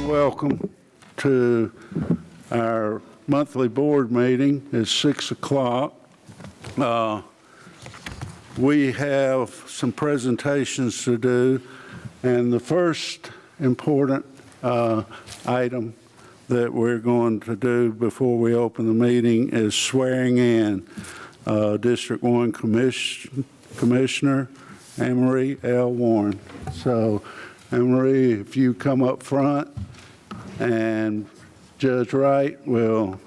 Welcome to our monthly board meeting. It's 6 o'clock. We have some presentations to do, and the first important item that we're going to do before we open the meeting is swearing in District 1 Commissioner Anne-Marie L. Warren. So, Anne-Marie, if you come up front, and Judge Wright will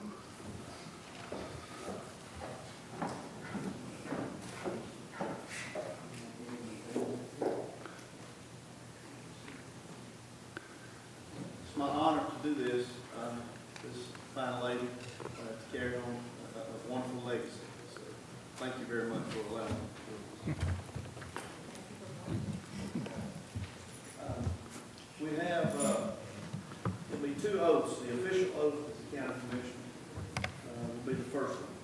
It's my honor to do this fine lady to carry on a wonderful legacy. So thank you very much for allowing me to do this. We have, there'll be two oaths. The official oath as the county commissioner will be the first one.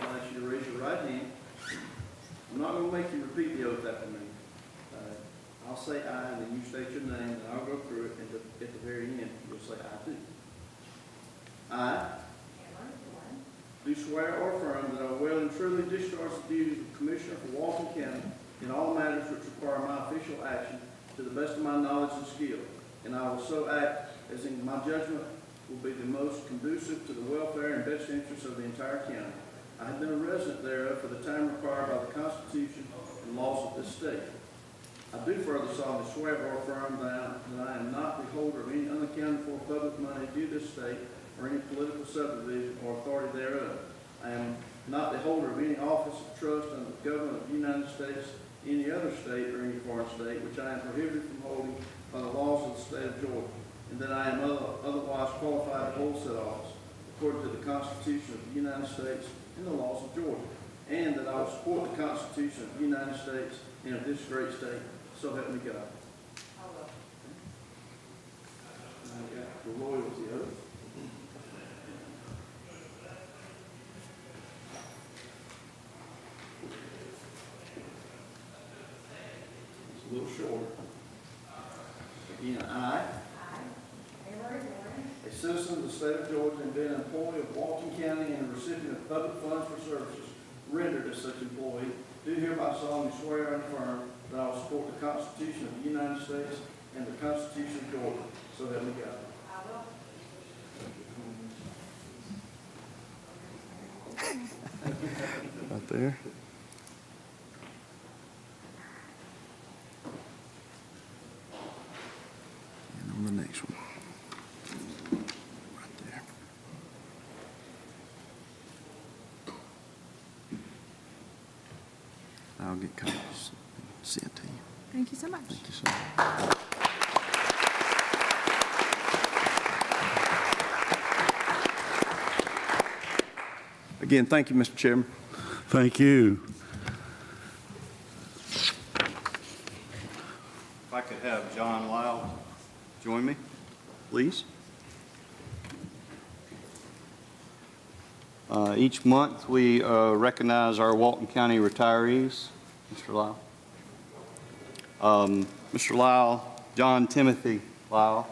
I'll ask you to raise your right hand. I'm not going to make you repeat the oath after me. I'll say I, and then you state your name, and I'll go through it, and at the very end, you'll say I too. I do swear or affirm that I will well and truly discharge the duties of Commissioner for Walton County in all matters which require my official action to the best of my knowledge and skill, and I will so act as in my judgment will be the most conducive to the welfare and best interests of the entire county. I have been a resident thereof for the time required by the Constitution and laws of this state. I do further solemnly swear or affirm that I am not the holder of any unaccounted for public money due this state or any political subdivision or authority thereof. I am not the holder of any office of trust under the government of the United States, any other state, or any foreign state, which I am prohibited from holding by the laws of the state of Georgia, and that I am otherwise qualified to hold said office according to the Constitution of the United States and the laws of Georgia, and that I will support the Constitution of the United States and of this great state. So help me God. I will. I got the loyalty oath. It's a little shorter. Again, I, a citizen of the state of Georgia and being an employee of Walton County and a recipient of public funds for services rendered as such employee, do hereby solemnly swear and affirm that I will support the Constitution of the United States and the Constitution of Georgia. So help me God. I will. right there. And on the next one. Right there. I'll get copies sent to you. Thank you so much. Thank you so much. Again, thank you, Mr. Chairman. Thank you. If I could have John Lyle join me, please. Each month we recognize our Walton County retirees. Mr. Lyle. Mr. Lyle, John Timothy Lyle,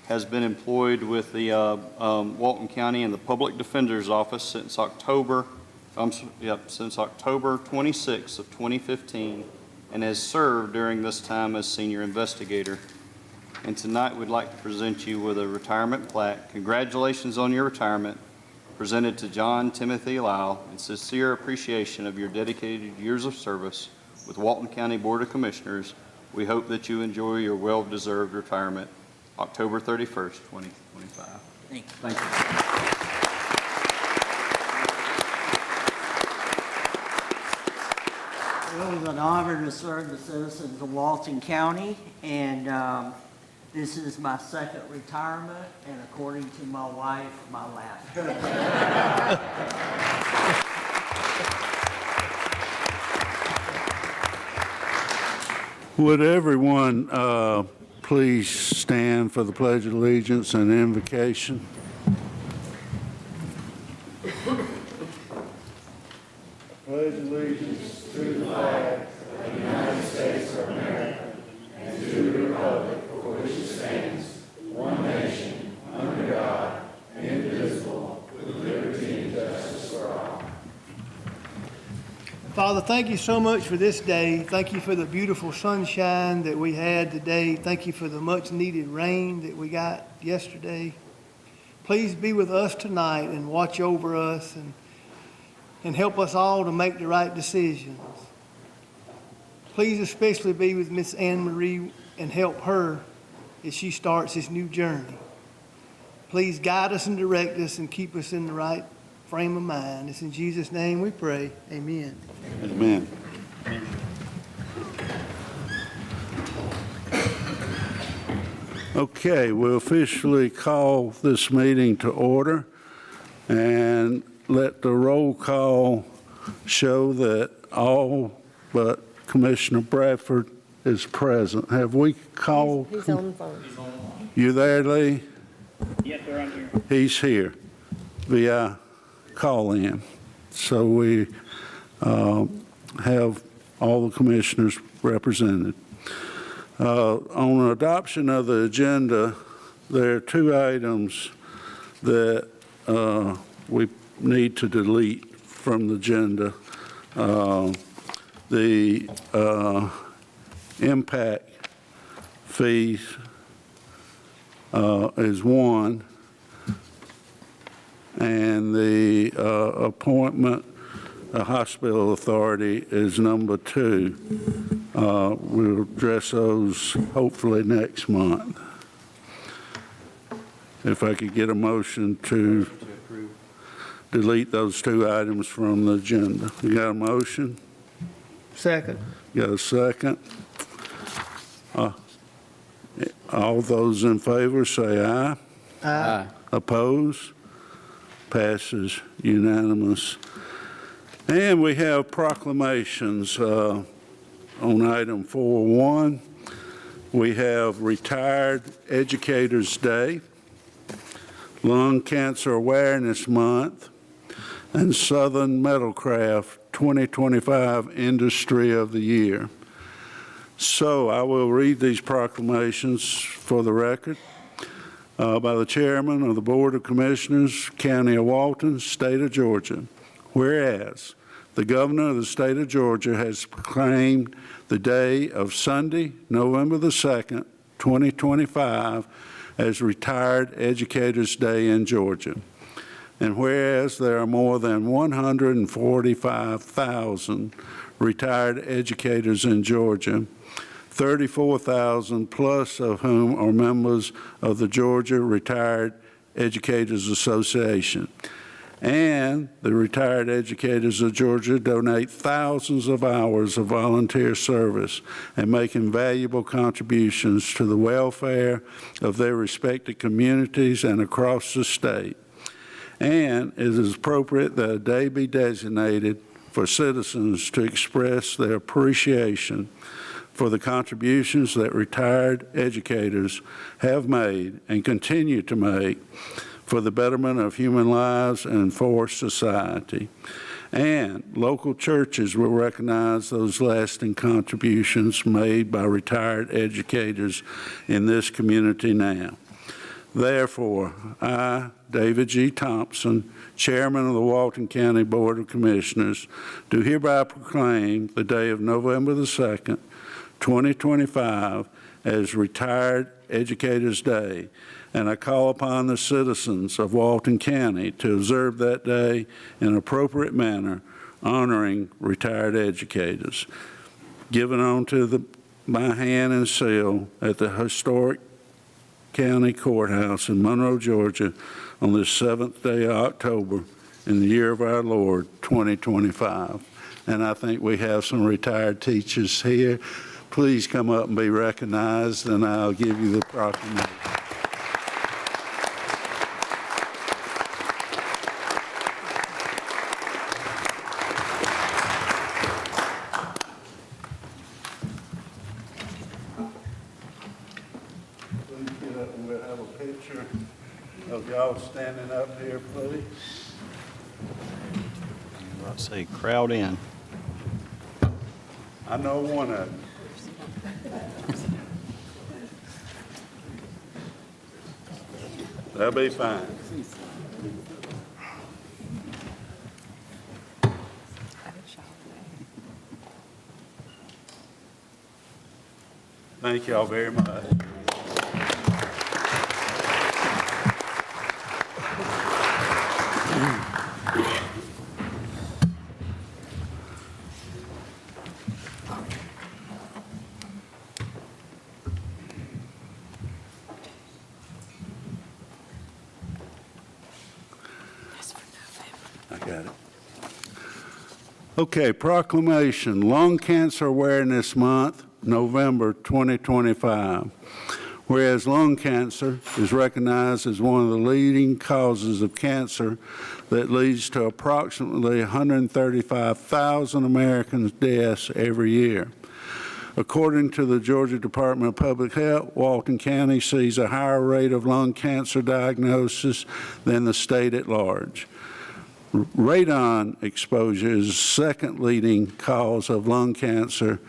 has been employed with the Walton County and the Public Defender's Office since October 26th of 2015, and has served during this time as senior investigator. And tonight we'd like to present you with a retirement plaque. Congratulations on your retirement, presented to John Timothy Lyle, in sincere appreciation of your dedicated years of service with Walton County Board of Commissioners. We hope that you enjoy your well-deserved retirement, October 31st, 2025. Thank you. Thank you. Well, it was an honor to serve the citizens of Walton County, and this is my second retirement, and according to my wife, my last. Would everyone please stand for the Pledge of Allegiance and invocation? Pledge allegiance to the flag of the United States of America and to the republic for which it stands, one nation Father, thank you so much for this day. Thank you for the beautiful sunshine that we had today. Thank you for the much-needed rain that we got yesterday. Please be with us tonight and watch over us and help us all to make the right decisions. Please especially be with Miss Anne Marie and help her as she starts this new journey. Please guide us and direct us and keep us in the right frame of mind. It's in Jesus' name we pray. Amen. Amen. Okay, we'll officially call this meeting to order and let the roll call show that all but Commissioner Bradford is present. Have we called? He's on the phone. You there, Lee? Yes, sir, I'm here. He's here via call-in. So we have all the commissioners represented. On adoption of the agenda, there are two items that we need to delete from the agenda. The impact fees is one, and the appointment of hospital authority is number two. We'll address those hopefully next month. If I could get a motion to delete those two items from the agenda. You got a motion? Second. Got a second? All those in favor say aye. Aye. Oppose? Passes unanimous. And we have proclamations on item 4.1. We have Retired Educators Day, Lung Cancer Awareness Month, and Southern Metalcraft 2025 Industry of the Year. So I will read these proclamations for the record. By the Chairman of the Board of Commissioners, County of Walton, State of Georgia. Whereas the Governor of the State of Georgia has proclaimed the day of Sunday, November the 2nd, 2025, as Retired Educators Day in Georgia. And whereas there are more than 145,000 retired educators in Georgia, 34,000 plus of whom are members of the Georgia Retired Educators Association. And the retired educators of Georgia donate thousands of hours of volunteer service and make invaluable contributions to the welfare of their respective communities and across the state. And it is appropriate that a day be designated for citizens to express their appreciation for the contributions that retired educators have made and continue to make for the betterment of human lives and for society. And local churches will recognize those lasting contributions made by retired educators in this community now. Therefore, I, David G. Thompson, Chairman of the Walton County Board of Commissioners, do hereby proclaim the day of November the 2nd, 2025 as Retired Educators Day, and I call upon the citizens of Walton County to observe that day in an appropriate manner, honoring retired educators. Given onto my hand and seal at the historic County Courthouse in Monroe, Georgia, on this 7th day of October in the year of our Lord, 2025. And I think we have some retired teachers here. Please come up and be recognized, and I'll give you the proclamation. Please get up and we'll have a picture of y'all standing up here, please. Let's see, crowd in. I know one of you. That'll be fine. Thank y'all very much. I got it. Okay, proclamation, Lung Cancer Awareness Month, November 2025. Whereas lung cancer is recognized as one of the leading causes of cancer that leads to approximately 135,000 Americans' deaths every year. According to the Georgia Department of Public Health, Walton County sees a higher rate of lung cancer diagnosis than the state at large. Radon exposure is the second leading cause of lung cancer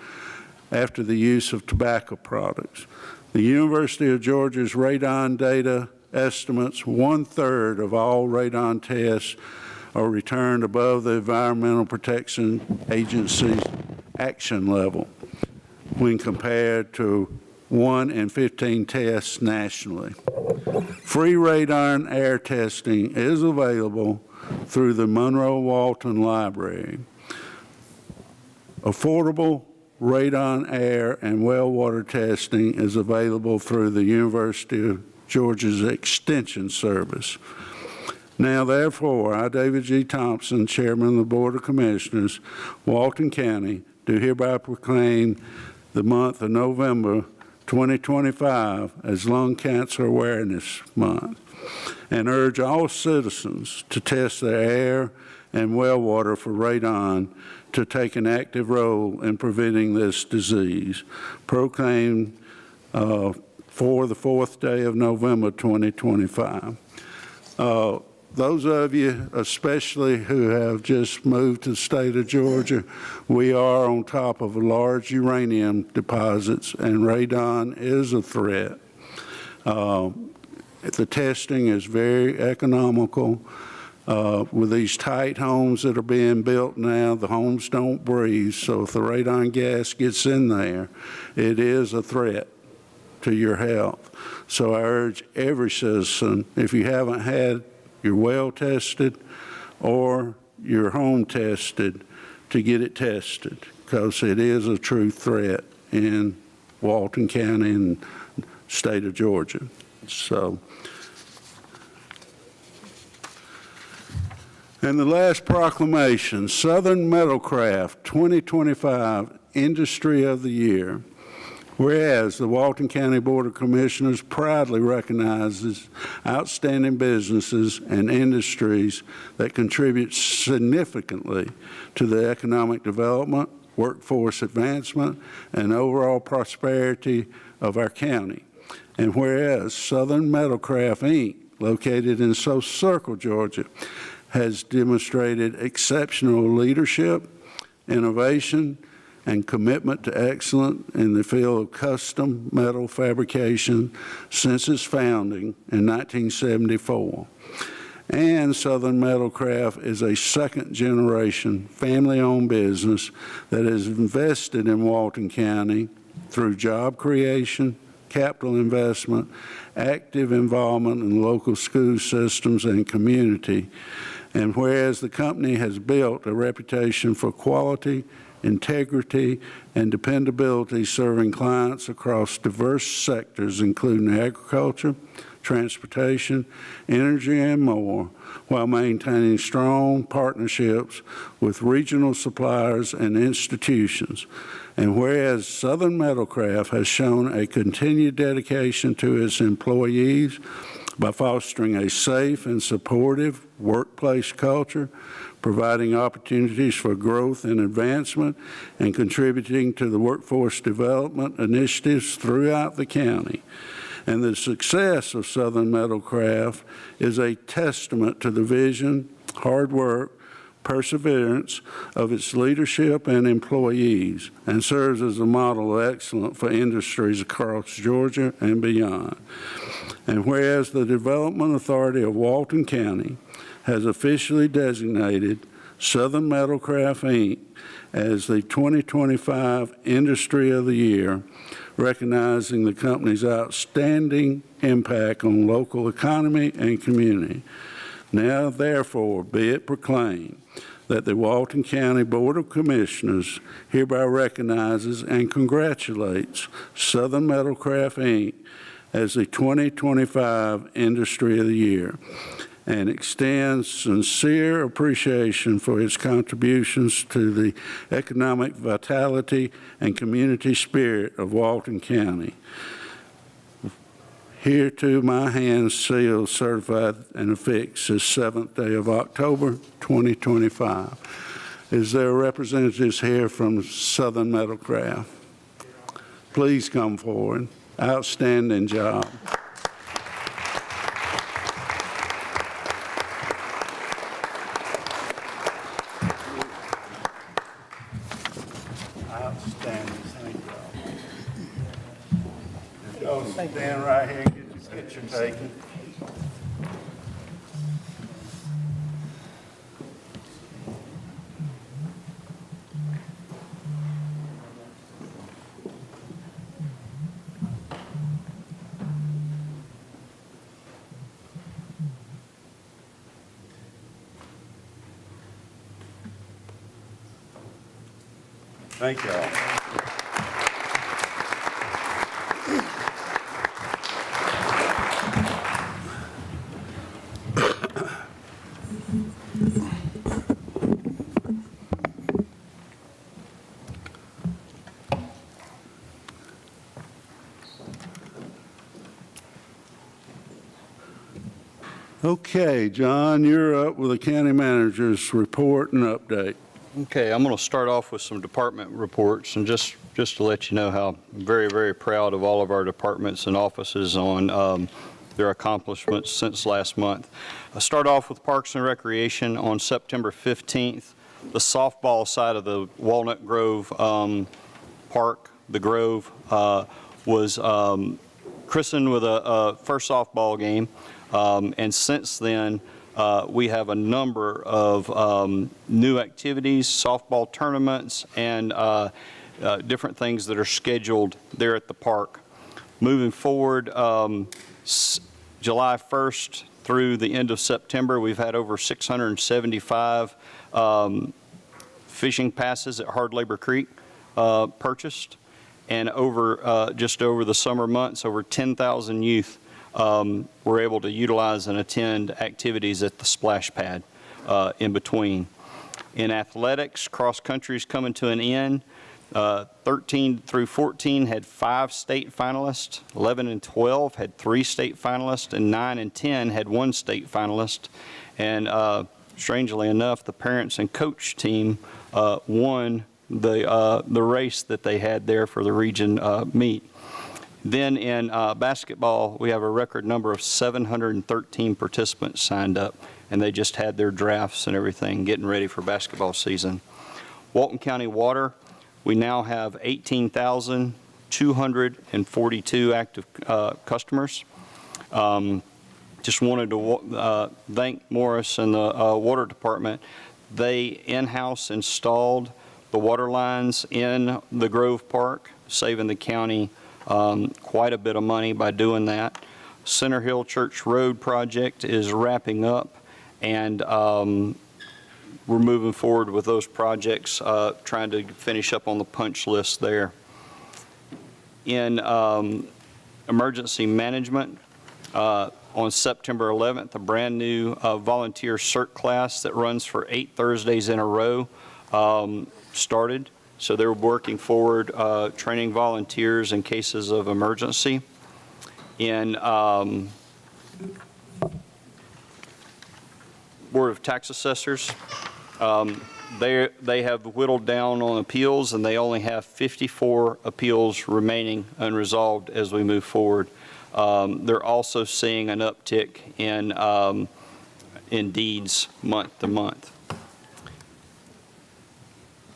after the use of tobacco products. The University of Georgia's radon data estimates 1/3 of all radon tests are returned above the Environmental Protection Agency's action level when compared to 1 in 15 tests nationally. Free radon air testing is available through the Monroe Walton Library. Affordable radon air and well water testing is available through the University of Georgia's Extension Service. Now, therefore, I, David G. Thompson, Chairman of the Board of Commissioners, Walton County, do hereby proclaim the month of November 2025 as Lung Cancer Awareness Month, and urge all citizens to test their air and well water for radon to take an active role in preventing this disease. Proclaimed for the 4th day of November 2025. Those of you, especially who have just moved to the state of Georgia, we are on top of large uranium deposits, and radon is a threat. The testing is very economical. With these tight homes that are being built now, the homes don't breathe, so if the radon gas gets in there, it is a threat to your health. So I urge every citizen, if you haven't had your well tested or your home tested, to get it tested, because it is a true threat in Walton County and state of Georgia. So, and the last proclamation, Southern Metalcraft 2025 Industry of the Year. Whereas the Walton County Board of Commissioners proudly recognizes outstanding businesses and industries that contribute significantly to the economic development, workforce advancement, and overall prosperity of our county. And whereas Southern Metalcraft, Inc., located in South Circle, Georgia, has demonstrated exceptional leadership, innovation, and commitment to excellence in the field of custom metal fabrication since its founding in 1974. And Southern Metalcraft is a second-generation family-owned business that has invested in Walton County through job creation, capital investment, active involvement in local school systems and community. And whereas the company has built a reputation for quality, integrity, and dependability, serving clients across diverse sectors, including agriculture, transportation, energy, and more, while maintaining strong partnerships with regional suppliers and institutions. And whereas Southern Metalcraft has shown a continued dedication to its employees by fostering a safe and supportive workplace culture, providing opportunities for growth and advancement, and contributing to the workforce development initiatives throughout the county. And the success of Southern Metalcraft is a testament to the vision, hard work, perseverance of its leadership and employees, and serves as a model of excellence for industries across Georgia and beyond. And whereas the Development Authority of Walton County has officially designated Southern Metalcraft, Inc. as the 2025 Industry of the Year, recognizing the company's outstanding impact on local economy and community. Now, therefore, be it proclaimed that the Walton County Board of Commissioners hereby recognizes and congratulates Southern Metalcraft, Inc. as the 2025 Industry of the Year, and extends sincere appreciation for its contributions to the economic vitality and community spirit of Walton County. Hereto my hand sealed, certified, and affixed this 7th day of October, 2025. Is there representatives here from Southern Metalcraft? Please come forward. Outstanding job. Outstanding. Thank you all. Y'all stand right here and get your picture taken. Thank you all. Okay, John, you're up with the county manager's report and update. Okay, I'm going to start off with some department reports, and just to let you know how I'm very, very proud of all of our departments and offices on their accomplishments since last month. I'll start off with Parks and Recreation. On September 15th, the softball side of the Walnut Grove Park, the Grove, was christened with a first softball game, and since then, we have a number of new activities, softball tournaments, and different things that are scheduled there at the park. Moving forward, July 1st through the end of September, we've had over 675 fishing passes at Hard Labor Creek purchased, and just over the summer months, over 10,000 youth were able to utilize and attend activities at the splash pad in between. In athletics, cross country is coming to an end. 13 through 14 had 5 state finalists, 11 and 12 had 3 state finalists, and 9 and 10 had 1 state finalist. And strangely enough, the parents and coach team won the race that they had there for the region meet. Then in basketball, we have a record number of 713 participants signed up, and they just had their drafts and everything getting ready for basketball season. Walton County Water, we now have 18,242 active customers. Just wanted to thank Morris and the water department. They in-house installed the water lines in the Grove Park, saving the county quite a bit of money by doing that. Center Hill Church Road project is wrapping up, and we're moving forward with those projects, trying to finish up on the punch list there. In emergency management, on September 11th, a brand new volunteer CERT class that runs for 8 Thursdays in a row started. So they're working forward, training volunteers in cases of emergency. In Board of Tax Assessors, they have whittled down on appeals, and they only have 54 appeals remaining unresolved as we move forward. They're also seeing an uptick in deeds month to month.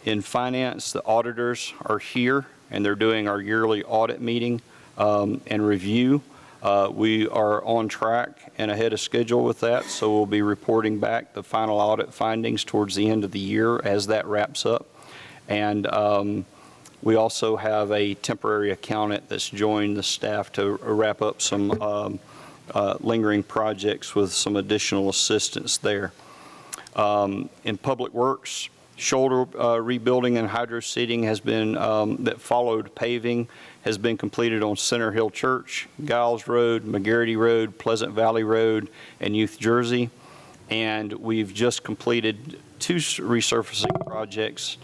In finance, the auditors are here, and they're doing our yearly audit meeting and review. We are on track and ahead of schedule with that, so we'll be reporting back the final audit findings towards the end of the year as that wraps up. And We also have a temporary accountant that's joined the staff to wrap up some lingering projects with some additional assistance there. In Public Works, shoulder rebuilding and hydro seeding has been, that followed paving, has been completed on Center Hill Church, Giles Road, McGarity Road, Pleasant Valley Road, and Youth Jersey. And we've just completed 2 resurfacing projects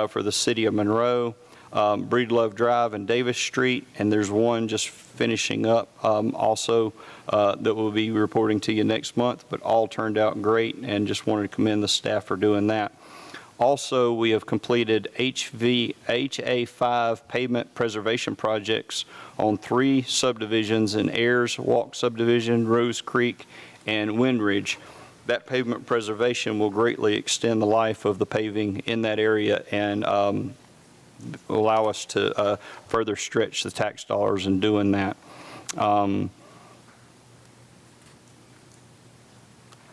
for the city of Monroe, Breedlove Drive and Davis Street, and there's one just finishing up also that we'll be reporting to you next month, but all turned out great, and just wanted to commend the staff for doing that. Also, we have completed HA5 pavement preservation projects on 3 subdivisions in Ayers Walk Subdivision, Rose Creek, and Wind Ridge. That pavement preservation will greatly extend the life of the paving in that area and allow us to further stretch the tax dollars in doing that.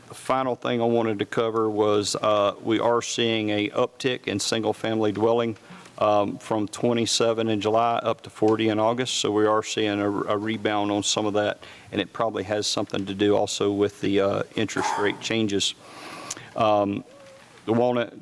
The final thing I wanted to cover was we are seeing a uptick in single-family dwelling from 27 in July up to 40 in August. So we are seeing a rebound on some of that, and it probably has something to do also with the interest rate changes. The Walnut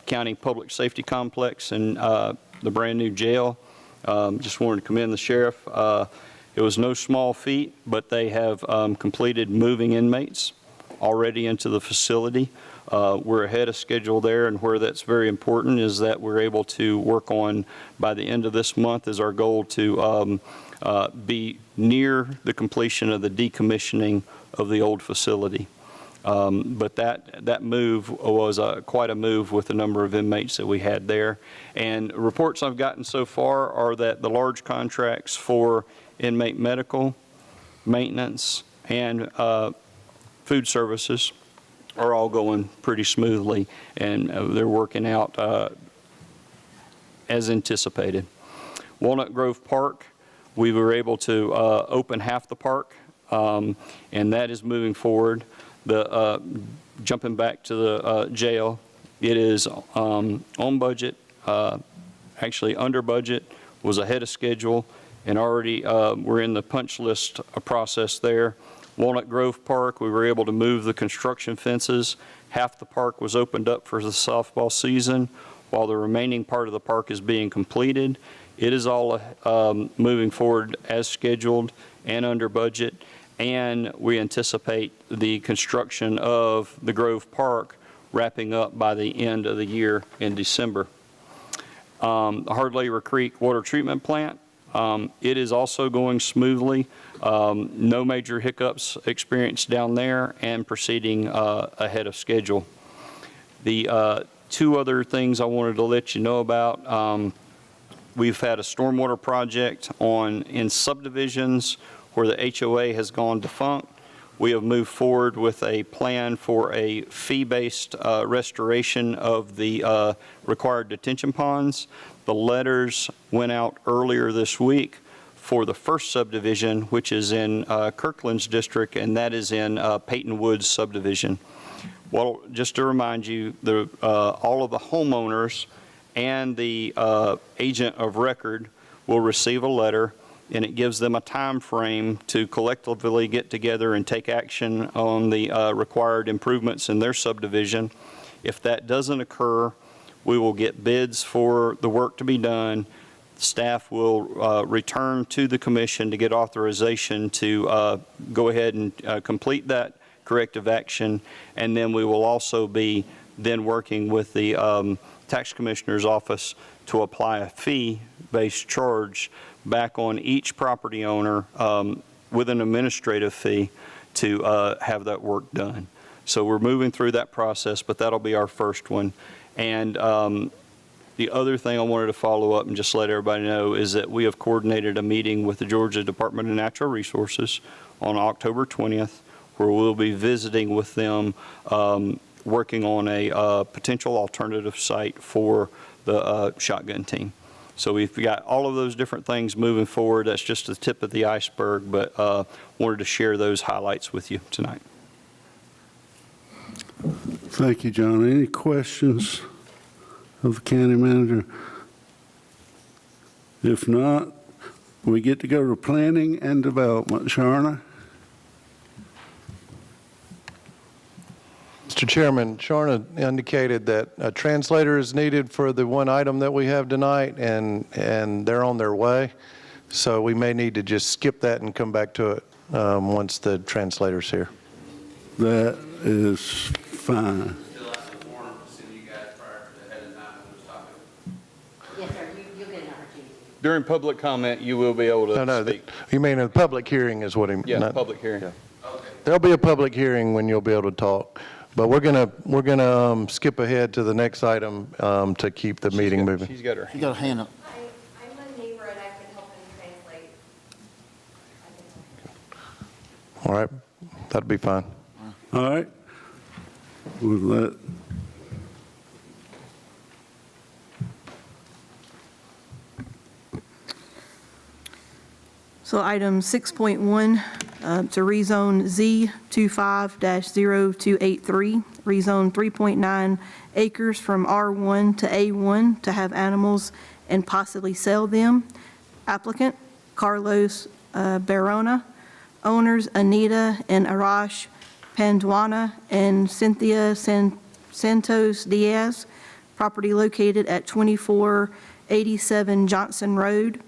County Public Safety Complex and the brand new jail, just wanted to commend the sheriff. It was no small feat, but they have completed moving inmates already into the facility. We're ahead of schedule there, and where that's very important is that we're able to work on, by the end of this month is our goal, to be near the completion of the decommissioning of the old facility. But that move was quite a move with the number of inmates that we had there. And reports I've gotten so far are that the large contracts for inmate medical, maintenance, and food services are all going pretty smoothly, and they're working out as anticipated. Walnut Grove Park, we were able to open half the park, and that is moving forward. Jumping back to the jail, it is on budget, actually under budget, was ahead of schedule, and already we're in the punch list process there. Walnut Grove Park, we were able to move the construction fences. Half the park was opened up for the softball season, while the remaining part of the park is being completed. It is all moving forward as scheduled and under budget, and we anticipate the construction of the Grove Park wrapping up by the end of the year in December. The Hard Labor Creek Water Treatment Plant, it is also going smoothly. No major hiccups experienced down there, and proceeding ahead of schedule. The 2 other things I wanted to let you know about, we've had a stormwater project in subdivisions where the HOA has gone defunct. We have moved forward with a plan for a fee-based restoration of the required detention ponds. The letters went out earlier this week for the first subdivision, which is in Kirkland's district, and that is in Peyton Woods subdivision. Well, just to remind you, all of the homeowners and the agent of record will receive a letter, and it gives them a time frame to collectively get together and take action on the required improvements in their subdivision. If that doesn't occur, we will get bids for the work to be done. Staff will return to the commission to get authorization to go ahead and complete that corrective action, and then we will also be then working with the tax commissioner's office to apply a fee-based charge back on each property owner with an administrative fee to have that work done. So we're moving through that process, but that'll be our first one. And the other thing I wanted to follow up and just let everybody know is that we have coordinated a meeting with the Georgia Department of Natural Resources on October 20th, where we'll be visiting with them, working on a potential alternative site for the shotgun team. So we've got all of those different things moving forward. That's just the tip of the iceberg, but wanted to share those highlights with you tonight. Thank you, John. Any questions of the county manager? If not, we get to go to planning and development. Sharna? Mr. Chairman, Sharna indicated that a translator is needed for the one item that we have tonight, and they're on their way. So we may need to just skip that and come back to it once the translator's here. That is fine. Fill out the form to send you guys prior to ahead of time when it's talking. Yes, sir, you'll get an opportunity. During public comment, you will be able No, to speak. you mean a public hearing is what he... Yeah, not- public hearing. Yeah. There'll be a public hearing when you'll be able to talk, but we're gonna skip ahead to the next item to keep the meeting moving. She's got her You got a hand up. I'm a neighbor and I can help him translate. All right, that'd be fine. All right. We'll let, So item 6.1, to rezone Z25-0283, rezone 3.9 acres from R1 to A1 to have animals and possibly sell them. Applicant, Carlos Barona. Owners, Anita and Arash Pandwana and Cynthia Santos Diaz. Property located at 2487 Johnson Road.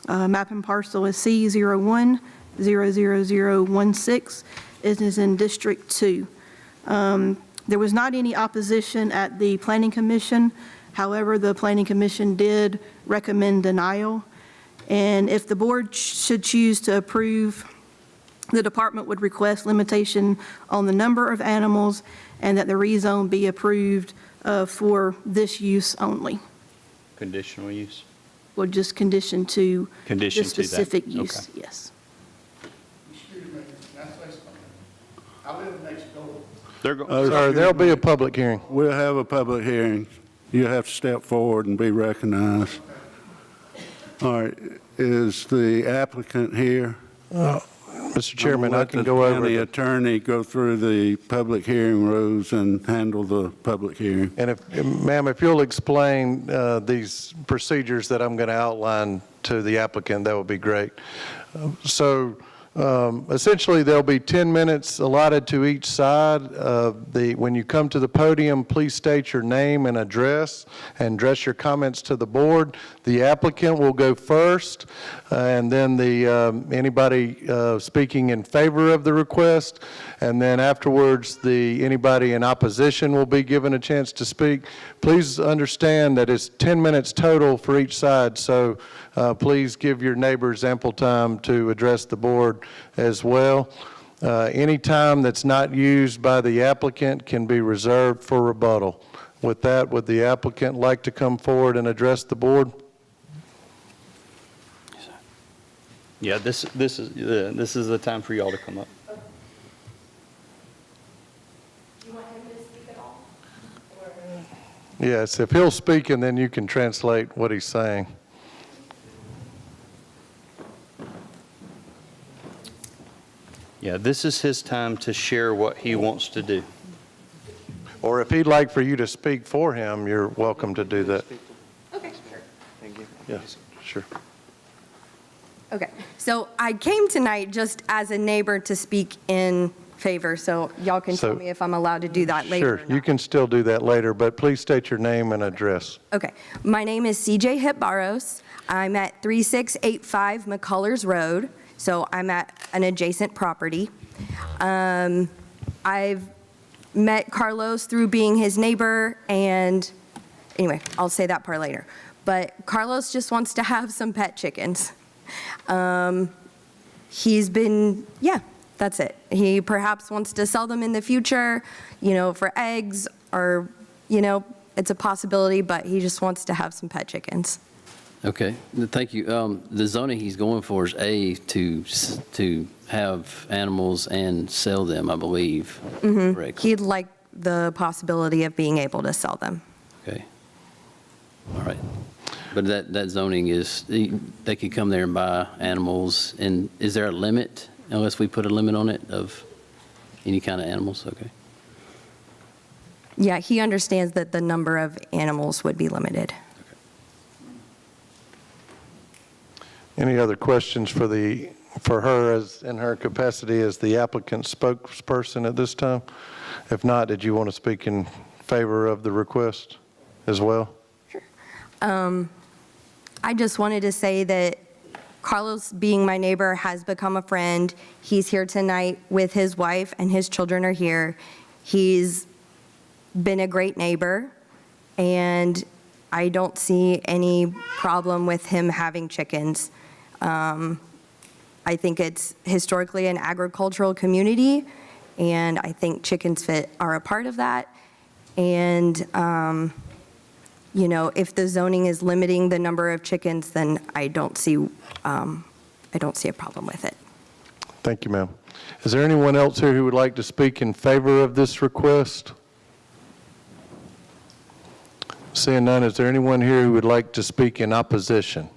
Map and parcel is C01-00016. It is in District 2. There was not any opposition at the Planning Commission. However, the Planning Commission did recommend denial. And if the board should choose to approve, the department would request limitation on the number of animals and that the rezone be approved for this use only. Conditional use. Or just condition to Condition the to that. specific use, Okay. yes. Excuse me, can I say something? I live next door. They're go- Sir, there'll be a public hearing. we'll have a public hearing. You have to step forward and be recognized. All right, is the applicant here? Mr. Chairman, I can go Let over the the attorney go through the public hearing rules and handle the public hearing. And ma'am, if you'll explain these procedures that I'm going to outline to the applicant, that would be great. So essentially, there'll be 10 minutes allotted to each side. When you come to the podium, please state your name and address and address your comments to the board. The applicant will go first, and then anybody speaking in favor of the request, and then afterwards, anybody in opposition will be given a chance to speak. Please understand that it's 10 minutes total for each side, so please give your neighbors ample time to address the board as well. Any time that's not used by the applicant can be reserved for rebuttal. With that, would the applicant like to come forward and address the board? Yeah, this is the time for y'all to come up. Do you want him to speak at all? Yes, if he'll speak and then you can translate what he's saying. Yeah, this is his time to share what he wants to do. Or if he'd like for you to speak for him, you're welcome to do that. Okay, sure. Yes, sure. Okay, so I came tonight just as a neighbor to speak in favor, so y'all can tell So- me if I'm allowed to do that later or Sure, not. you can still do that later, but please state your name and address. Okay, my name is CJ Hipbaros. I'm at 3685 McCullers Road, so I'm at an adjacent property. I've met Carlos through being his neighbor, and anyway, I'll say that part later. But Carlos just wants to have some pet chickens. He's been, yeah, that's it. He perhaps wants to sell them in the future, for eggs, or, it's a possibility, but he just wants to have some pet chickens. Okay, thank you. The zoning he's going for is A, to have animals and sell them, I believe. Correct. He'd like the possibility of being able to sell them. Okay. All right. But that zoning is, they could come there and buy animals, and is there a limit, unless we put a limit on it, of any kind of animals? Okay. Yeah, he understands that the number of animals would be limited. Any other questions for her as, in her capacity as the applicant's spokesperson at this time? If not, did you want to speak in favor of the request as well? I just wanted to say that Carlos, being my neighbor, has become a friend. He's here tonight with his wife, and his children are here. He's been a great neighbor, and I don't see any problem with him having chickens. I think it's historically an agricultural community, and I think chickens are a part of that. And, you know, if the zoning is limiting the number of chickens, then I don't see a problem with it. Thank you, ma'am. Is there anyone else here who would like to speak in favor of this request? Seeing none, is there anyone here who would like to speak in opposition?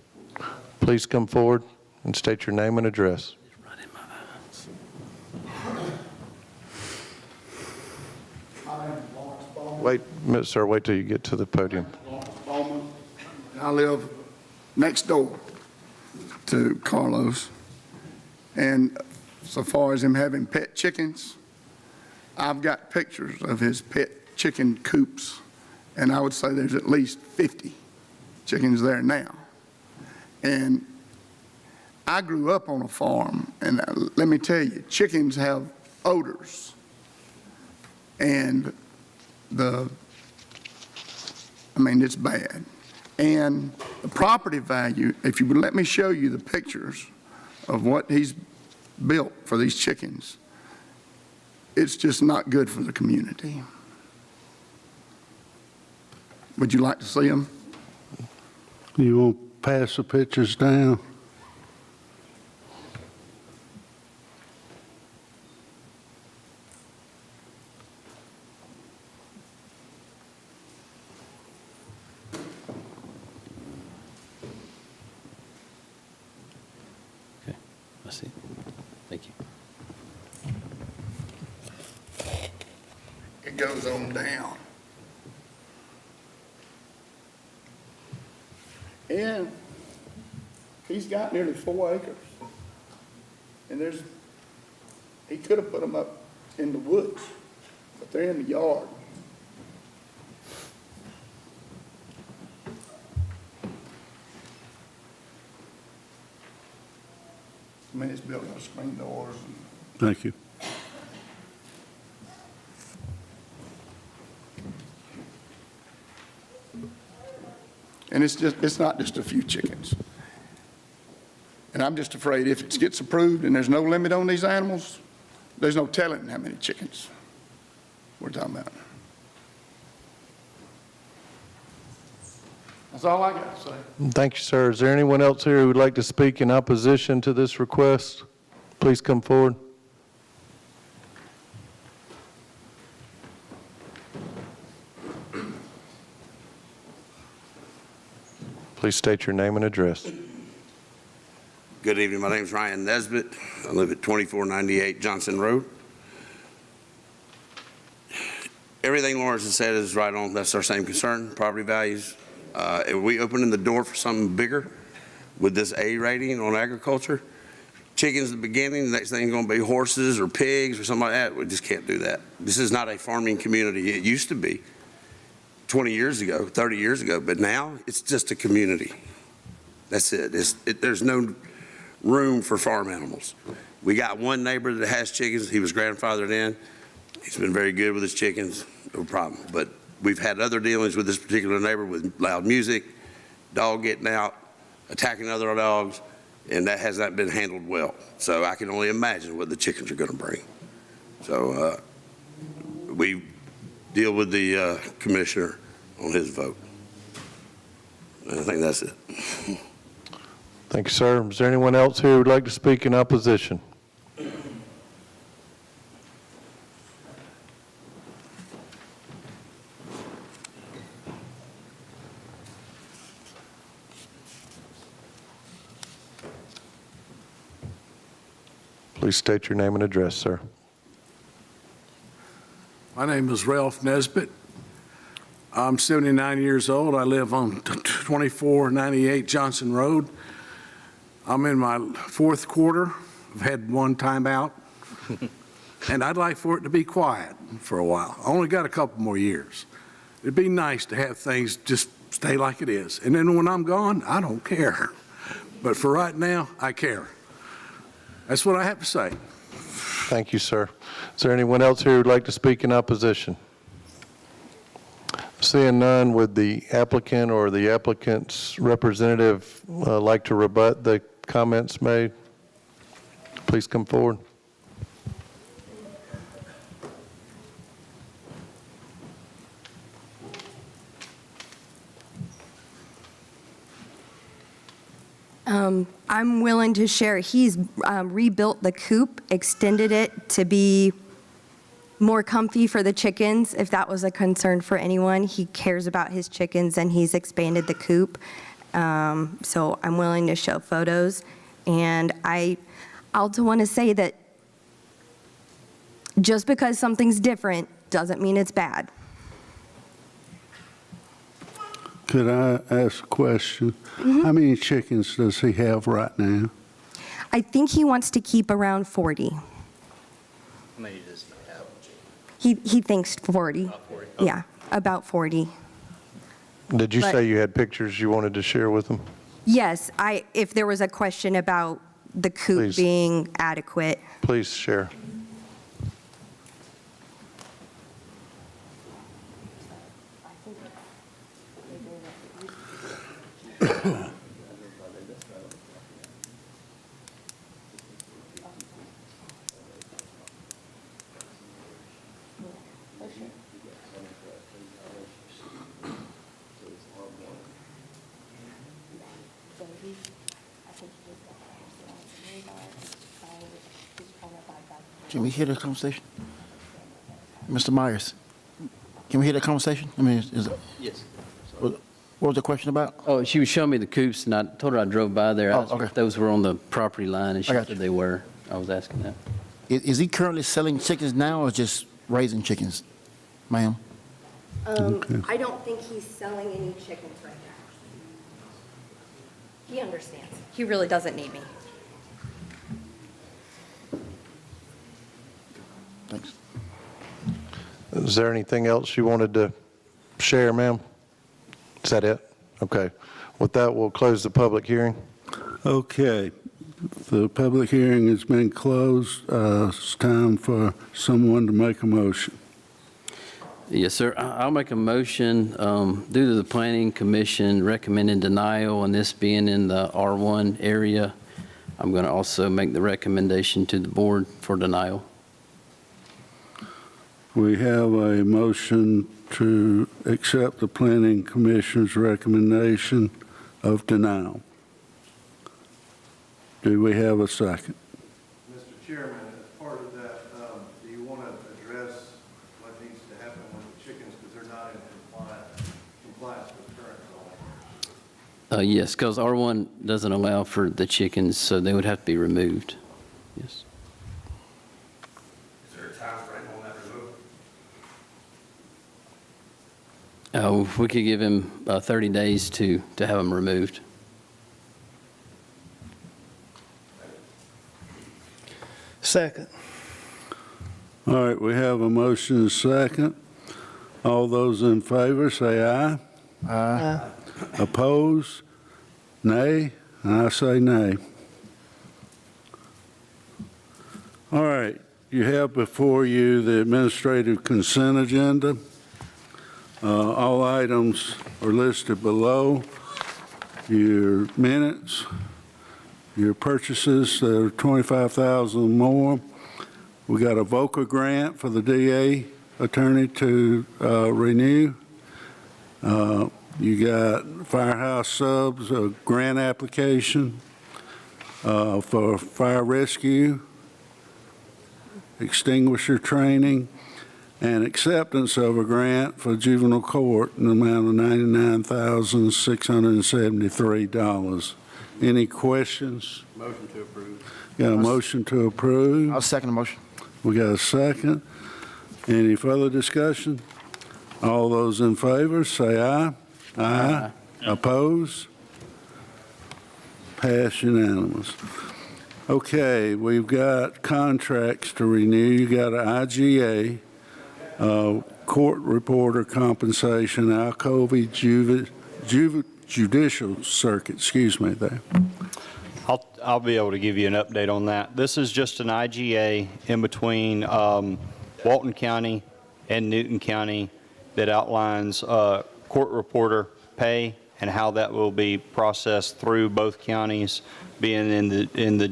Please come forward and state your name and address. Wait, sir, wait till you get to the podium. I live next door to Carlos, and so far as him having pet chickens, I've got pictures of his pet chicken coops, and I would say there's at least 50 chickens there now. And I grew up on a farm, and let me tell you, chickens have odors, and it's bad. And the property value, if you would let me show you the pictures of what he's built for these chickens, it's just not good for the community. Would you like to see them? You want to pass the pictures down? Okay, I see. Thank you. It goes on down. And he's got nearly 4 acres. And he could have put them up in the woods, but they're in the yard. I mean, it's built with screen doors and Thank you. And it's not just a few chickens. And I'm just afraid if it gets approved and there's no limit on these animals, there's no telling how many chickens we're talking about. That's all I got to say. Thank you, sir. Is there anyone else here who would like to speak in opposition to this request? Please come forward. Please state your name and address. Good evening, my name is Ryan Nesbitt. I live at 2498 Johnson Road. Everything Lawrence has said is right on. That's our same concern, property values. If we opening the door for something bigger with this A rating on agriculture, chickens at the beginning, the next thing is going to be horses or pigs or something like that. We just can't do that. This is not a farming community. It used to be 20 years ago, 30 years ago, but now it's just a community. That's it. There's no room for farm animals. We got one neighbor that has chickens. He was grandfathered in. He's been very good with his chickens, no problem. But we've had other dealings with this particular neighbor with loud music, dog getting out, attacking other dogs, and that has not been handled well. So I can only imagine what the chickens are going to bring. So we deal with the commissioner on his vote. And I think that's it. Thank you, sir. Is there anyone else here who would like to speak in opposition? Please state your name and address, sir. My name is Ralph Nesbitt. I'm 79 years old. I live on 2498 Johnson Road. I'm in my fourth quarter. I've had one timeout. And I'd like for it to be quiet for a while. I only got a couple more years. It'd be nice to have things just stay like it is. And then when I'm gone, I don't care. But for right now, I care. That's what I have to say. Thank you, sir. Is there anyone else here who'd like to speak in opposition? Seeing none, would the applicant or the applicant's representative like to rebut the comments made? Please come forward. I'm willing to share. He's rebuilt the coop, extended it to be more comfy for the chickens, if that was a concern for anyone. He cares about his chickens, and he's expanded the coop. So I'm willing to show photos. And I also want to say that just because something's different doesn't mean it's bad. Could I ask a question? How many chickens does he have right now? I think he wants to keep around 40. How many does he have? He thinks 40. About 40? Yeah, about 40. Did you But- say you had pictures you wanted to share with them? Yes, if there was a question about the coop Please. being adequate. Please share. Can we hear the conversation? Mr. Myers, can we hear the conversation? I mean, Yes. what was the question about? Oh, she was showing me the coops, and I told her I drove by there. I Oh, asked okay. if those were on the property line, and she I got said you. they were. I was asking that. Is he currently selling chickens now or just raising chickens, ma'am? I don't think he's selling any chickens right now. He understands. He really doesn't need me. Thanks. Is there anything else you wanted to share, ma'am? Is that it? Okay. With that, we'll close the public hearing. Okay, the public hearing has been closed. It's time for someone to make a motion. Yes, sir. I'll make a motion due to the Planning Commission recommending denial and this being in the R1 area. I'm going to also make the recommendation to the board for denial. We have a motion to accept the Planning Commission's recommendation of denial. Do we have a second? Mr. Chairman, as part of that, do you want to address what needs to happen with the chickens because they're not in compliance with current zoning? Yes, because R1 doesn't allow for the chickens, so they would have to be removed. Yes. Is there a time frame on that removal? We could give him 30 days to have them removed. Second. All right, we have a motion and a second. All those in favor, say aye. Aye. Oppose? Nay? And I say nay. All right, you have before you the administrative consent agenda. All items are listed below. Your minutes, your purchases that are $25,000 or more. We got a VOCA grant for the DA attorney to renew. You got Firehouse Subs, a grant application for fire rescue, extinguisher training, and acceptance of a grant for juvenile court in the amount of $99,673. Any questions? Motion to approve. Got a motion to approve? I'll second the motion. We got a second. Any further discussion? All those in favor, say aye. Aye. Oppose? Pass unanimous. Okay, we've got contracts to renew. You got an IGA, court reporter compensation, Alcovey Judicial Circuit, excuse me there. I'll be able to give you an update on that. This is just an IGA in between Walton County and Newton County that outlines court reporter pay and how that will be processed through both counties being in the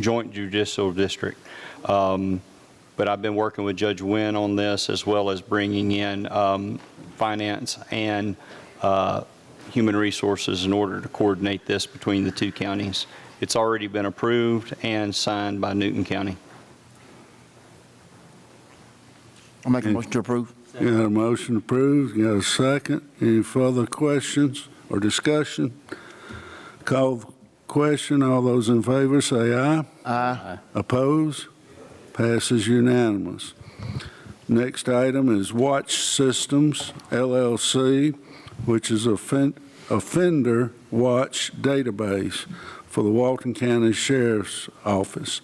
joint judicial district. But I've been working with Judge Wynn on this, as well as bringing in finance and human resources in order to coordinate this between the two counties. It's already been approved and signed by Newton County. I'll make a motion to approve. You got a motion approved, you got a second. Any further questions or discussion? Call the question. All those in favor say aye. Aye. Oppose? Passes unanimous. Next item is Watch Systems, LLC, which is a offender watch database for the Walton County Sheriff's Office,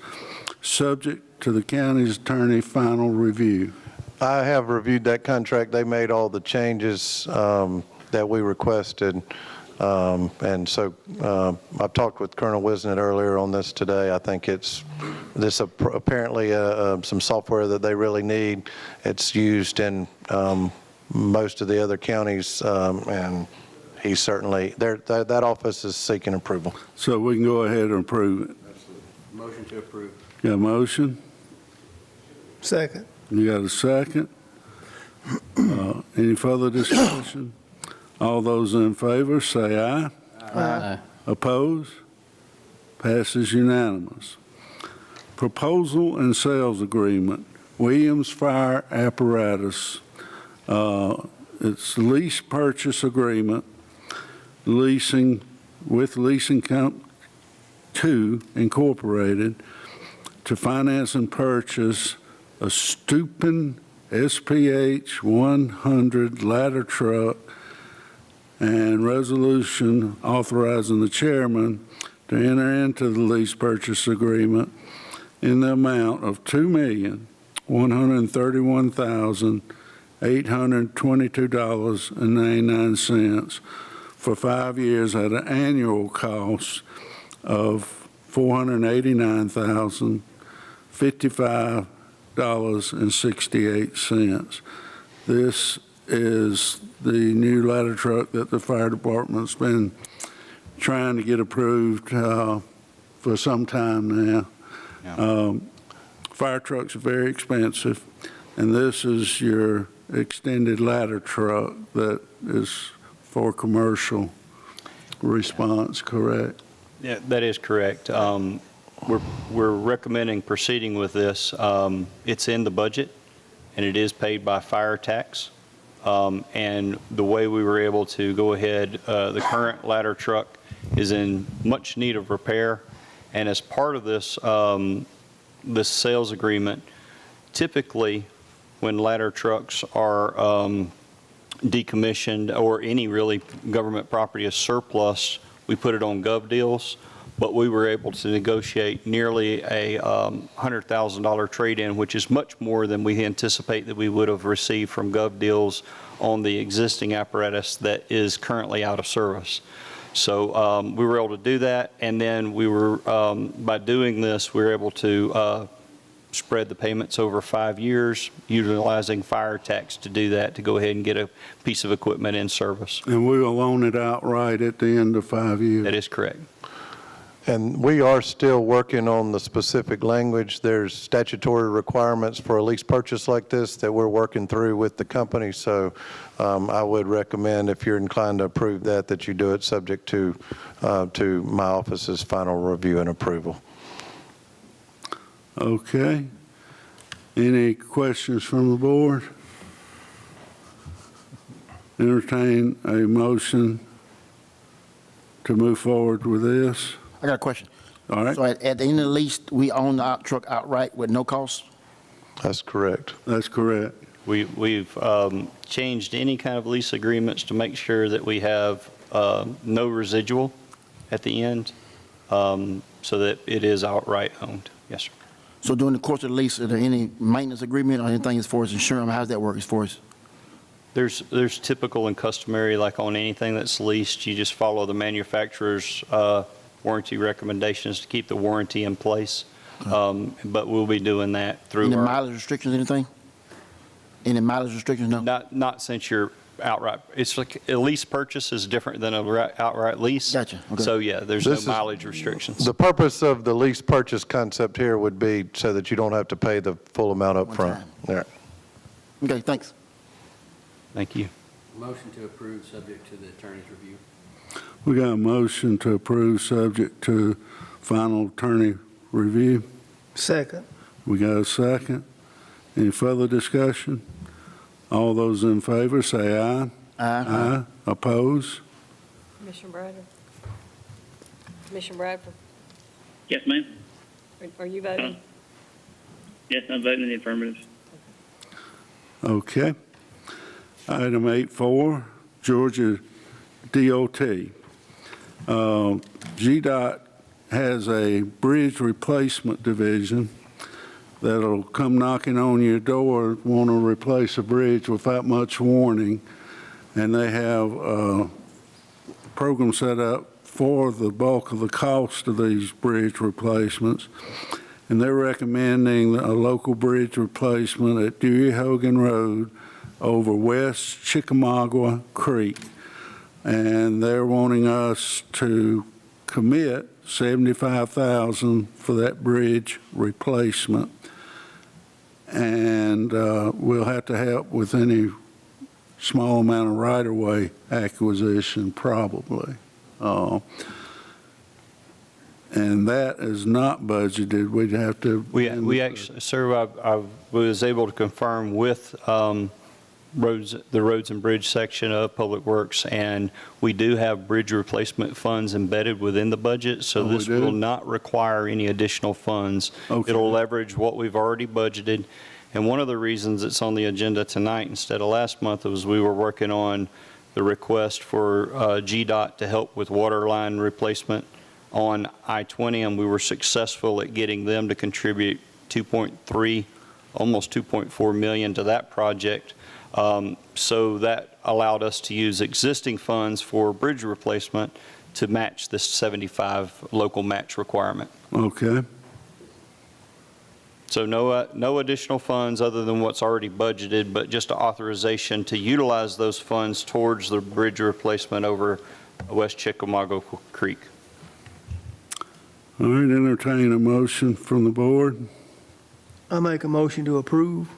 subject to the county's attorney final review. I have reviewed that contract. They made all the changes that we requested. And so I've talked with Colonel Wisnett earlier on this today. I think it's apparently some software that they really need. It's used in most of the other counties, and he certainly, that office is seeking approval. So we can go ahead and approve it. Motion to approve. Got a motion? Second. You got a second? Any further discussion? All those in favor say aye. Aye. Oppose? Passes unanimous. Proposal and sales agreement, Williams Fire Apparatus. It's lease purchase agreement, leasing with Leasing Company 2 Incorporated to finance and purchase a Steupen SPH 100 ladder truck, and resolution authorizing the chairman to enter into the lease purchase agreement in the amount of $2,131,822.99 for 5 years at an annual cost of $489,055.68. This is the new ladder truck that the fire department's been trying to get approved for some time now. Yeah. Fire trucks are very expensive, and this is your extended ladder truck that is for commercial response, correct? Yeah, that is correct. We're recommending proceeding with this. It's in the budget, and it is paid by fire tax. And the way we were able to go ahead, the current ladder truck is in much need of repair. And as part of this, this sales agreement, typically when ladder trucks are decommissioned or any really government property is surplus, we put it on gov deals. But we were able to negotiate nearly a $100,000 trade-in, which is much more than we anticipate that we would have received from gov deals on the existing apparatus that is currently out of service. So we were able to do that, and then we were, by doing this, we were able to spread the payments over 5 years, utilizing fire tax to do that, to go ahead and get a piece of equipment in service. And we will loan it outright at the end of 5 years. That is correct. And we are still working on the specific language. There's statutory requirements for a lease purchase like this that we're working through with the company. So I would recommend, if you're inclined to approve that, that you do it subject to my office's final review and approval. Okay. Any questions from the board? Entertain a motion to move forward with this. I got a question. All right. So at the end of the lease, we own the truck outright with no cost? That's correct. That's correct. We've changed any kind of lease agreements to make sure that we have no residual at the end. so that it is outright owned. Yes, sir. So during the course of the lease, are there any maintenance agreement or anything as far as insurance? How does that work as far as? There's typical and customary, like on anything that's leased, you just follow the manufacturer's warranty recommendations to keep the warranty in place. But we'll be doing that through Any our, mileage restrictions, anything? Any mileage restrictions, no? not since you're outright, it's like a lease purchase is different than a outright lease. Gotcha, okay. So yeah, there's This is- no mileage restrictions. The purpose of the lease purchase concept here would be so that you don't have to pay the full amount up One front. time. Yeah. Okay, thanks. Thank you. Motion to approve, subject to the attorney's review. We got a motion to approve subject to final attorney review. Second. We got a second. Any further discussion? All those in favor say aye. Aye. Oppose? Commissioner Bradford? Commissioner Bradford, Yes, ma'am. are you voting? Yes, I'm voting in the affirmative. Okay. Item 8.4, Georgia DOT. GDOT has a bridge replacement division that'll come knocking on your door, want to replace a bridge without much warning. And they have a program set up for the bulk of the cost of these bridge replacements. And they're recommending a local bridge replacement at Dewey Hogan Road over West Chickamauga Creek. And they're wanting us to commit $75,000 for that bridge replacement. And we'll have to help with any small amount of right-of-way acquisition, probably. And that is not budgeted. We'd have to. We actually, sir, I was able to confirm with the Roads and Bridge section of Public Works, and we do have bridge replacement funds embedded within the budget, so Oh, we this do? will not require any additional funds. Okay. It'll leverage what we've already budgeted. And one of the reasons it's on the agenda tonight instead of last month was we were working on the request for GDOT to help with water line replacement on I-20, and we were successful at getting them to contribute 2.3, almost 2.4 million to that project. So that allowed us to use existing funds for bridge replacement to match this 75 local match requirement. Okay. So no additional funds other than what's already budgeted, but just authorization to utilize those funds towards the bridge replacement over West Chickamauga Creek. All right, entertain a motion from the board. I make a motion to approve.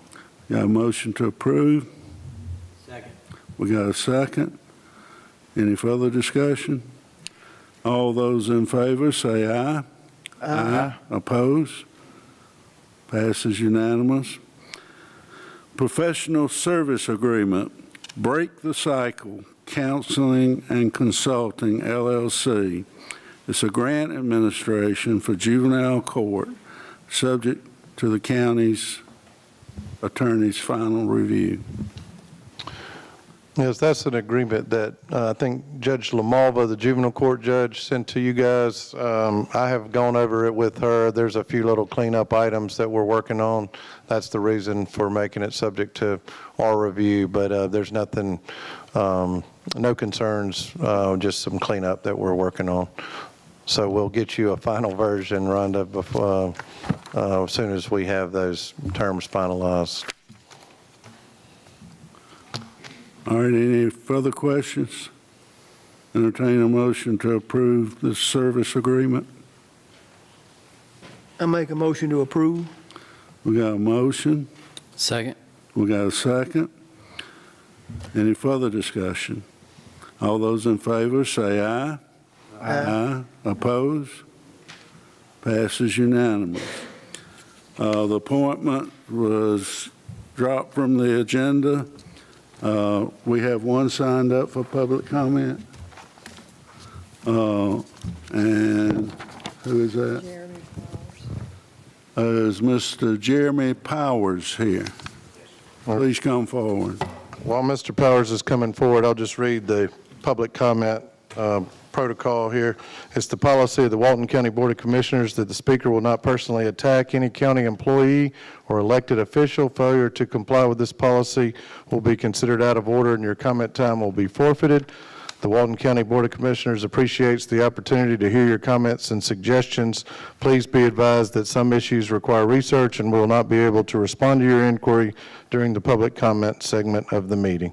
Got a motion to approve. Second. We got a second. Any further discussion? All those in favor say aye. Aye. Oppose? Passes unanimous. Professional service agreement, Break the Cycle Counseling and Consulting, LLC. It's a grant administration for juvenile court, subject to the county's attorney's final review. Yes, that's an agreement that I think Judge LaMalva, the juvenile court judge, sent to you guys. I have gone over it with her. There's a few little cleanup items that we're working on. That's the reason for making it subject to our review, but there's nothing, no concerns, just some cleanup that we're working on. So we'll get you a final version, Rhonda, before, as soon as we have those terms finalized. All right, any further questions? Entertain a motion to approve the service agreement. I make a motion to approve. We got a motion. Second. We got a second. Any further discussion? All those in favor say aye. Aye. Oppose? Passes unanimous. The appointment was dropped from the agenda. We have one signed up for public comment. And who is that? Jeremy Powers. Is Mr. Jeremy Powers here? Please come forward. While Mr. Powers is coming forward, I'll just read the public comment protocol here. It's the policy of the Walton County Board of Commissioners that the speaker will not personally attack any county employee or elected official. Failure to comply with this policy will be considered out of order and your comment time will be forfeited. The Walton County Board of Commissioners appreciates the opportunity to hear your comments and suggestions. Please be advised that some issues require research and will not be able to respond to your inquiry during the public comment segment of the meeting.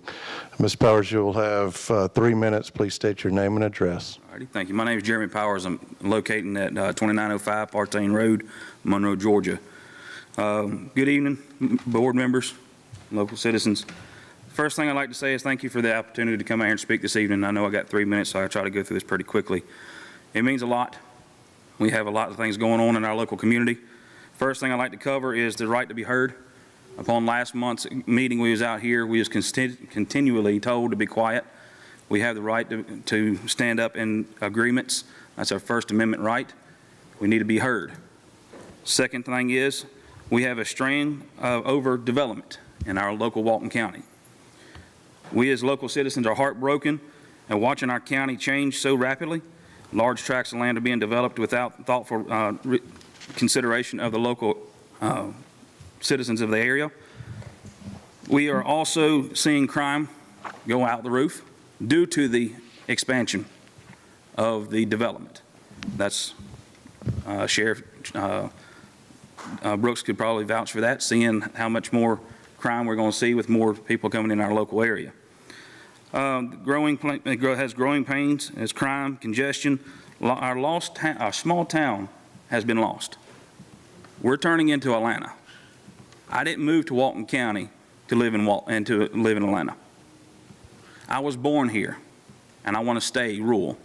Ms. Powers, you will have 3 minutes. Please state your name and address. All righty, thank you. My name is Jeremy Powers. I'm located at 2905 Partain Road, Monroe, Georgia. Good evening, board members, local citizens. First thing I'd like to say is thank you for the opportunity to come out here and speak this evening. I know I got 3 minutes, so I'll try to go through this pretty quickly. It means a lot. We have a lot of things going on in our local community. First thing I'd like to cover is the right to be heard. Upon last month's meeting, we was out here, we was continually told to be quiet. We have the right to stand up in agreements. That's our First Amendment right. We need to be heard. Second thing is, we have a strain of overdevelopment in our local Walton County. We as local citizens are heartbroken at watching our county change so rapidly. Large tracts of land are being developed without thoughtful consideration of the local citizens of the area. We are also seeing crime go out the roof due to the expansion of the development. That's Sheriff Brooks could probably vouch for that, seeing how much more crime we're going to see with more people coming in our local area. Has growing pains as crime, congestion. Our small town has been lost. We're turning into Atlanta. I didn't move to Walton County to live in Atlanta. I was born here, and I want to stay rural.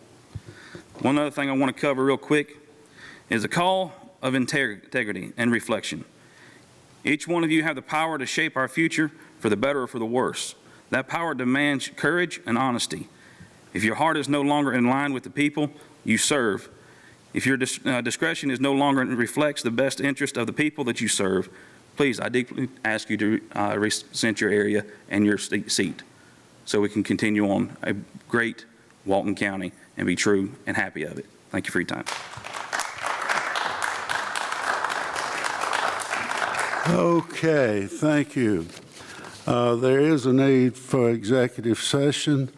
One other thing I want to cover real quick is a call of integrity and reflection. Each one of you have the power to shape our future for the better or for the worse. That power demands courage and honesty. If your heart is no longer in line with the people you serve, if your discretion is no longer reflects the best interest of the people that you serve, please, I deeply ask you to rescind your area and your seat so we can continue on a great Walton County and be true and happy of it. Thank you for your time. Okay, thank you. There is a need for executive session.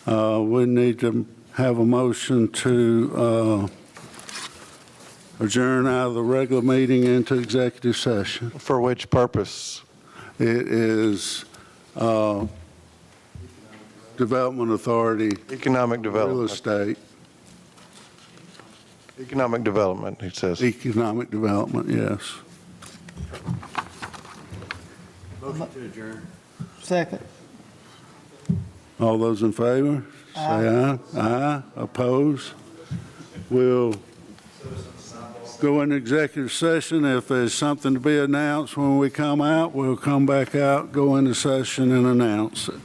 We need to have a motion to adjourn out of the regular meeting into executive session. For which purpose? It is Development Authority. Economic development. Real estate. Economic development, he says. Economic development, yes. Motion to adjourn. Second. All those in favor? Say aye. Aye. Oppose? We'll go into executive session. If there's something to be announced when we come out, we'll come back out, go into session and announce it.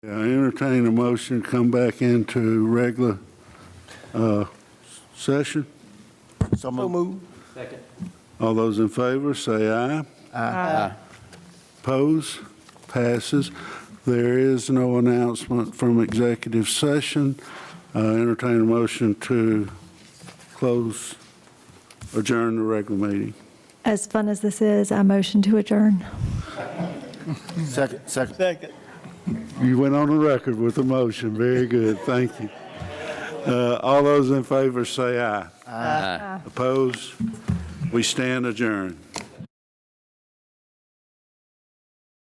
I entertain a motion to come back into regular session. So moved. All those in favor, say aye. Aye. Oppose? Passes. There is no announcement from executive session. Entertain a motion to adjourn the regular meeting. As fun as this is, I motion to adjourn. Second. Second. You went on the record with the motion. Very good. Thank you. All those in favor say aye. Aye. Opposed? We stand adjourned.